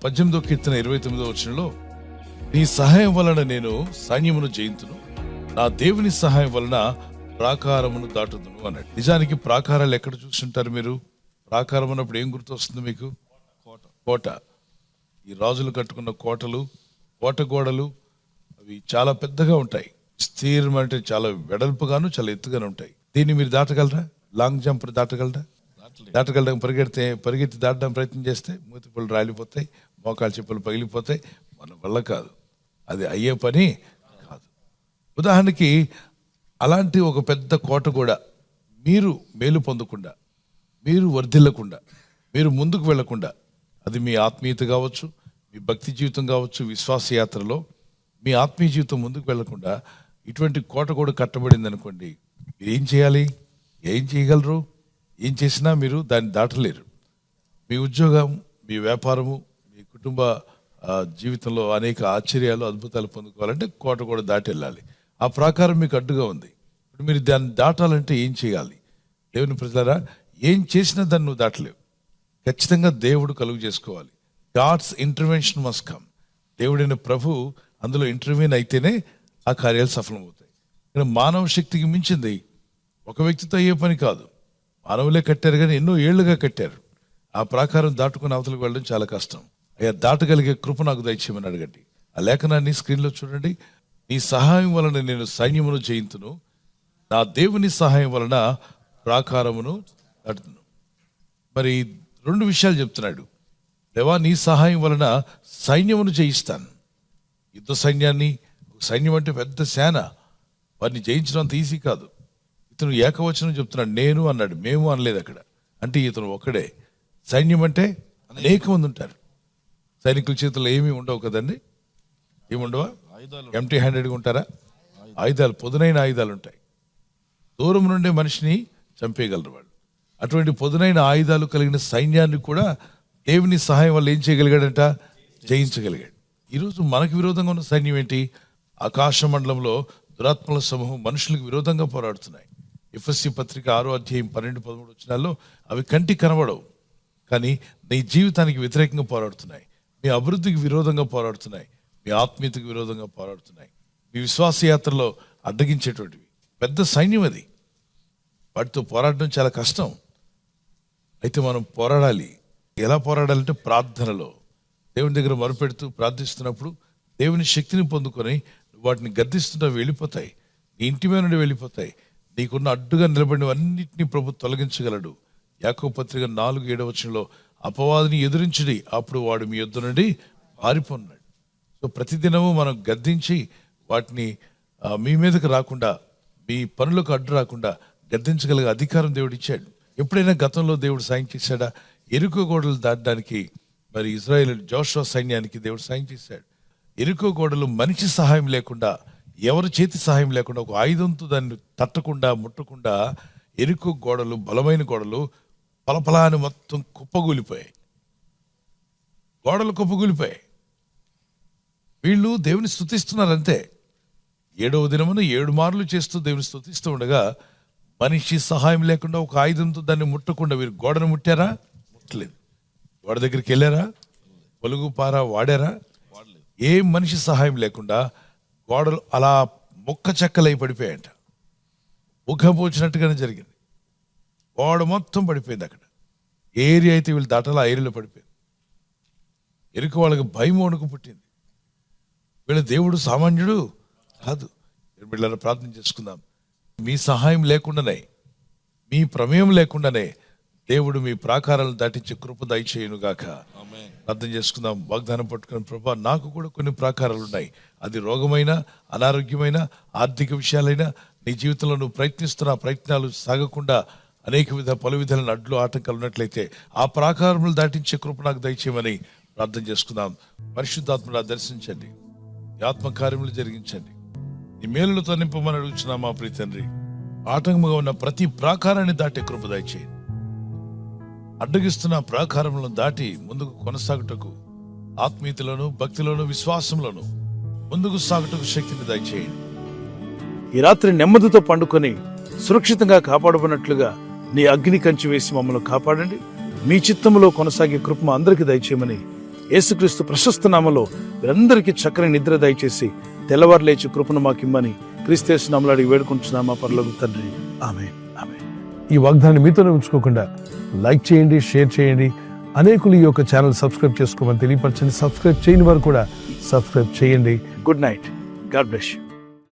18వ కీర్తన 29వ వచనంలో నీ సహాయం వలన నేను సైన్యమును జయింతును, నా దేవుని సహాయం వలన ప్రాకారమును దాటుదును అన్నాడు. నిజానికి ప్రాకారాలు ఎక్కడ చూస్తుంటారు మీరు? ప్రాకారం అన్నప్పుడు ఏం గుర్తొస్తుంది మీకు? కోట. ఈ రాజులు కట్టుకున్న కోటలు, కోట గోడలు అవి చాలా పెద్దగా ఉంటాయి. విస్తీర్ణం అంటే చాలా వెడల్పుగాను చాలా ఎత్తుగాను ఉంటాయి. దీన్ని మీరు దాటగలరా? Long jump దాటగలరా? పరిగెత్తి దాటడానికి ప్రయత్నం చేస్తే మూతిపళ్ళు రాలిపోతాయి, మోకాలు చెప్పులు పగిలిపోతాయి. మన వల్ల కాదు, అది అయ్యే పని కాదు. ఉదాహరణకి అలాంటి ఒక పెద్ద కోట కూడా మీరు మేలు పొందకుండా, మీరు వర్ధిల్లకుండా, మీరు ముందుకు వెళ్లకుండా, అది మీ ఆత్మీయత కావచ్చు, మీ భక్తి జీవితం కావచ్చు, విశ్వాస యాత్రలో మీ ఆత్మీయ జీవితం ముందుకు వెళ్లకుండా ఇటువంటి కోట కూడా కట్టబడింది అనుకోండి, మీరు ఏం చేయాలి? ఏం చేయగలరు? ఏం చేసినా మీరు దాన్ని దాటలేరు. మీ ఉద్యోగం, మీ వ్యాపారము, మీ కుటుంబ జీవితంలో అనేక ఆశ్చర్యాలు, అద్భుతాలు పొందుకోవాలంటే కోట కూడా దాటి వెళ్ళాలి. ఆ ప్రాకారం మీకు అడ్డుగా ఉంది. ఇప్పుడు మీరు దాన్ని దాటాలంటే ఏం చేయాలి? దేవుని ప్రజలారా, ఏం చేసినా దాన్ని నువ్వు దాటలేవు. ఖచ్చితంగా దేవుడు కలుగు చేసుకోవాలి. God's intervention must come. దేవుడైన ప్రభు అందులో ఇంటర్వ్యూన్ అయితేనే ఆ కార్యాలు సఫలమవుతాయి. ఇక్కడ మానవ శక్తికి మించింది ఒక వ్యక్తితో అయ్యే పని కాదు. మానవులే కట్టారు కానీ ఎన్నో ఏళ్లుగా కట్టారు. ఆ ప్రాకారం దాటుకుని అవతలకు వెళ్ళడం చాలా కష్టం. అయ్యా, దాటగలిగే కృప నాకు దయచేయమని అడగండి. ఆ లేఖనాన్ని స్క్రీన్లో చూడండి. నీ సహాయం వలన నేను సైన్యమును జయింతును, నా దేవుని సహాయం వలన ప్రాకారమును దాటుతును. మరి 2 విషయాలు చెప్తున్నాడు. దేవా, నీ సహాయం వలన సైన్యమును జయిస్తాను. యుద్ధ సైన్యాన్ని, సైన్యం అంటే పెద్ద సేన, వారిని జయించడం అంత ఈజీ కాదు. ఇతను ఏకవచనం చెప్తున్నాడు, నేను అన్నాడు, మేము అనలేదు అక్కడ. అంటే ఇతను ఒక్కడే. సైన్యం అంటే అనేక మంది ఉంటారు. సైనికుల చేతుల్లో ఏమీ ఉండవు కదండి, ఏముండవా? ఎంటీ హ్యాండెడ్గా ఉంటారా? ఆయుధాలు, పొదునైన ఆయుధాలు ఉంటాయి. దూరం నుండే మనిషిని చంపేయగలరు వాళ్ళు. అటువంటి పొదునైన ఆయుధాలు కలిగిన సైన్యాన్ని కూడా దేవుని సహాయం వల్ల ఏం చేయగలిగాడంట? జయించగలిగాడు. ఈరోజు మనకు విరోధంగా ఉన్న సైన్యం ఏంటి? ఆకాశ మండలంలో దురాత్మల సమూహం మనుషులకు విరోధంగా పోరాడుతున్నాయి. ఎఫెసీ పత్రిక 6వ అధ్యాయం 12-13 వచనాల్లో అవి కంటికి కనబడవు, కానీ నీ జీవితానికి వ్యతిరేకంగా పోరాడుతున్నాయి. మీ అభివృద్ధికి విరోధంగా పోరాడుతున్నాయి, మీ ఆత్మీయతకు విరోధంగా పోరాడుతున్నాయి. మీ విశ్వాస యాత్రలో అడ్డగించేటువంటివి పెద్ద సైన్యం. అది వాటితో పోరాడడం చాలా కష్టం. అయితే మనం పోరాడాలి. ఎలా పోరాడాలంటే ప్రార్థనలో, దేవుని దగ్గర మొరపెడుతూ ప్రార్థిస్తున్నప్పుడు దేవుని శక్తిని పొందుకొని వాటిని గద్దిస్తుంటే వెళ్ళిపోతాయి. నీ ఇంటి మీద నుండి వెళ్ళిపోతాయి. నీకున్న అడ్డుగా నిలబడినవన్నింటినీ ప్రభు తొలగించగలడు. యాకోబు పత్రిక 4:7 వచనంలో అపవాదిని ఎదురించుడి, అప్పుడు వాడు మీ యొద్ద నుండి పారిపోన్నాడు. సో ప్రతిదినము మనం గద్దించి వాటిని మీ మీదకి రాకుండా, మీ పనులకు అడ్డు రాకుండా గద్దించగలిగే అధికారం దేవుడు ఇచ్చాడు. ఎప్పుడైనా గతంలో దేవుడు సాయం చేశాడా? ఎరుకో గోడలు దాటడానికి మరి ఇజ్రాయేల్ జోషువ సైన్యానికి దేవుడు సాయం చేశాడు. ఎరుకో గోడలు మనిషి సహాయం లేకుండా, ఎవరి చేతి సహాయం లేకుండా, ఒక ఆయుధంతో దాన్ని తట్టకుండా ముట్టకుండా ఎరుకో గోడలు, బలమైన గోడలు పలపలాని మొత్తం కుప్పగూలిపోయాయి. గోడలు కుప్పగూలిపోయాయి. వీళ్ళు దేవుని స్తుతిస్తున్నారు అంతే. 7వ దినమున 7 మార్లు చేస్తూ దేవుని స్తుతిస్తూ ఉండగా మనిషి సహాయం లేకుండా, ఒక ఆయుధంతో దాన్ని ముట్టకుండా వీరు గోడను ముట్టారా? ముట్టలేదు. గోడ దగ్గరికి వెళ్ళారా? పొలుగు పార వాడారా? ఏ మనిషి సహాయం లేకుండా గోడలు అలా ముక్క చెక్కలై పడిపోయాయంట. ముఖపోచినట్టుగానే జరిగింది. గోడ మొత్తం పడిపోయింది. అక్కడ ఏరియా అయితే వీళ్ళు దాటాలి, ఆ ఏరియాలో పడిపోయింది. ఎరుక వాళ్ళకి భయం, వణుకు పుట్టింది. వీళ్ళ దేవుడు సామాన్యుడు కాదు. వీళ్ళని ప్రార్థన చేసుకుందాం. మీ సహాయం లేకుండానే, మీ ప్రమేయం లేకుండానే దేవుడు మీ ప్రాకారాలను దాటించే కృప దయచేయును గాక. ప్రార్థన చేసుకుందాం. వాగ్దానం పట్టుకుని, ప్రభా, నాకు కూడా కొన్ని ప్రాకారాలు ఉన్నాయి. అది రోగమైన, అనారోగ్యమైన, ఆర్థిక విషయాలైనా నీ జీవితంలో నువ్వు ప్రయత్నిస్తున్న ప్రయత్నాలు సాగకుండా అనేక పలు విధాలైన అడ్లు ఆటంకాలు ఉన్నట్లయితే ఆ ప్రాకారములు దాటించే కృప నాకు దయచేయమని ప్రార్థన చేసుకుందాం. పరిశుద్ధాత్మను దర్శించండి, ఈ ఆత్మకార్యములు జరిగించండి, నీ మేలులతో నింపమని అడుగుచున్నా మా ప్రియ తండ్రి. ఆటంకముగా ఉన్న ప్రతి ప్రాకారాన్ని దాటే కృప దయచేయండి. అడ్డగిస్తున్న ప్రాకారములను దాటి ముందుకు కొనసాగుటకు, ఆత్మీయతలోను, భక్తిలోను, విశ్వాసంలోను ముందుకు సాగుటకు శక్తిని దయచేయండి. ఈ రాత్రి నెమ్మదితో పండుకొని సురక్షితంగా కాపాడబడినట్లుగా నీ అగ్ని కంచి వేసి మమ్మల్ని కాపాడండి. మీ చిత్తములో కొనసాగే కృప అందరికీ దయచేయమని యేసుక్రీస్తు ప్రశస్త నామములో వీరందరికీ చక్కని నిద్ర దయచేసి తెల్లవారు లేచి కృపను మాకిమ్మని క్రీస్తు నామములో అడిగి వేడుకుంటున్నాం మా పరలోక తండ్రి. ఆమేన్. ఆమేన్. ఈ వాగ్దాన్ని మీతోనే ఉంచుకోకుండా లైక్ చేయండి, షేర్ చేయండి. అనేకులు ఈ యొక్క ఛానల్ సబ్స్క్రైబ్ చేసుకోమని తెలియపరచండి. సబ్స్క్రైబ్ చేయని వారు కూడా సబ్స్క్రైబ్ చేయండి. Good night. God bless you.